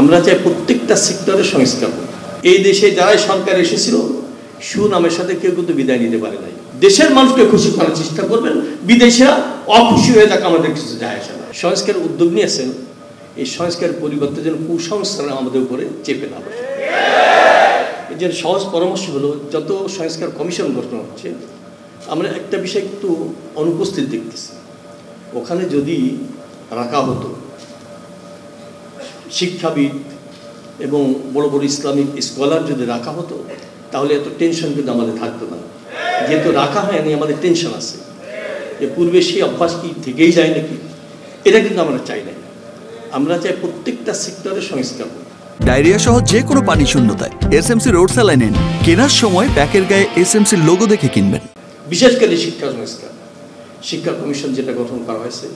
আমরা চাই প্রত্যেকটা সেক্টরের সংস্কার। এই দেশে যারাই সরকার এসেছিল সুনামের সাথে কেউ কিন্তু বিদায় নিতে পারে নাই। দেশের মানুষকে খুশি করার চেষ্টা করবেন, বিদেশিরা অখুশি হয়ে যাক, আমাদের কিছু যায় আসে না। সংস্কার উদ্যোগ নিয়েছেন, এই সংস্কার পরিবর্তে যেন কুসংস্কার আমাদের উপরে চেপে না বসে। এই যে সহজ পরামর্শ হলো, যত সংস্কার কমিশন গঠন হচ্ছে আমরা একটা বিষয় একটু অনুপস্থিত দেখতেছি। ওখানে যদি রাখা হতো শিক্ষাবিদ এবং বড় বড় ইসলামিক স্কলার যদি রাখা হতো, তাহলে এত টেনশন কিন্তু আমাদের থাকতো না। যেহেতু রাখা হয়নি, আমাদের টেনশন আছে যে পূর্বে সেই অভ্যাস কি থেকেই যায় নাকি, এটা কিন্তু আমরা চাই না। আমরা চাই প্রত্যেকটা সেক্টরের সংস্কার। ডায়রিয়া সহ যে কোনো পানি শূন্যতায় এসএমসি রোড স্যালাইন কেনার সময় প্যাকের গায়ে এসএমসি লোগো দেখে কিনবেন। বিশেষ করে শিক্ষা সংস্কার, শিক্ষা কমিশন যেটা গঠন করা হয়েছে,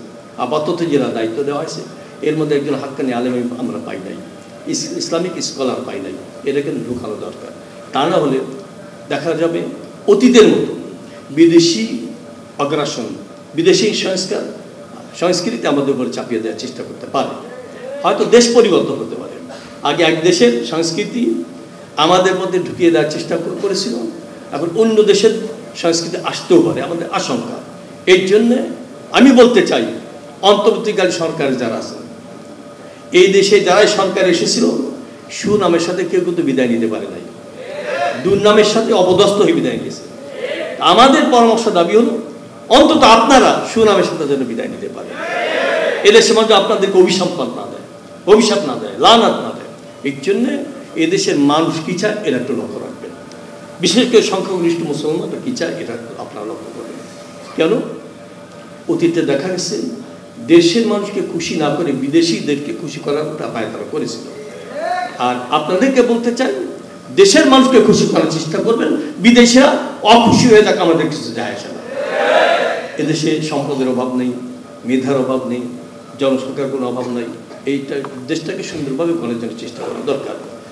আপাতত যারা দায়িত্ব দেওয়া হয়েছে, এর মধ্যে একজন হাক্কানি আলেম আমরা পাই নাই, ইসলামিক স্কলার পাই নাই। এটা কিন্তু ঢুকানো দরকার। তা না হলে দেখা যাবে অতীতের মতো বিদেশি অগ্রাসন, বিদেশি সংস্কৃতি আমাদের উপরে চাপিয়ে দেওয়ার চেষ্টা করতে পারে। হয়তো দেশ পরিবর্তন হতে পারে। আগে এক দেশের সংস্কৃতি আমাদের মধ্যে ঢুকিয়ে দেওয়ার চেষ্টা করেছিল, এখন অন্য দেশের সংস্কৃতি আসতেও পারে, আমাদের আশঙ্কা। এর জন্যে আমি বলতে চাই, অন্তর্বর্তীকালীন সরকার যারা আছে, এই দেশে যারাই সরকার এসেছিল সুনামের সাথে কেউ কিন্তু বিদায় নিতে পারে নাই, দুর্নামের সাথে অপদস্থ হয়ে বিদায় নিয়েছে। আমাদের পরামর্শ দাবি হলো, অন্তত আপনারা সুনামের সাথে যেন বিদায় নিতে পারে। এদেশের মধ্যে আপনাদেরকে অভিশাপ না দেয়, লানাত না দেয়। এর জন্যে এদেশের মানুষ কি চায় এটা একটু লক্ষ্য রাখবেন। বিশেষ করে সংখ্যাগরিষ্ঠ মুসলমানরা কি চায় এটা আপনারা লক্ষ্য করবেন। কেন অতীতে দেখা গেছে দেশের মানুষকে খুশি না করে বিদেশিদেরকে খুশি করার উপায় তারা করেছিল। আর আপনাদেরকে বলতে চাই, দেশের মানুষকে খুশি করার চেষ্টা করবেন, বিদেশিরা অখুশি হয়ে যাক, আমাদের কিছু যায় আসে না। এদেশে সম্পদের অভাব নেই, মেধার অভাব নেই, জনসংখ্যার কোনো অভাব নাই। এইটা দেশটাকে সুন্দরভাবে গড়ার জন্য চেষ্টা করা দরকার।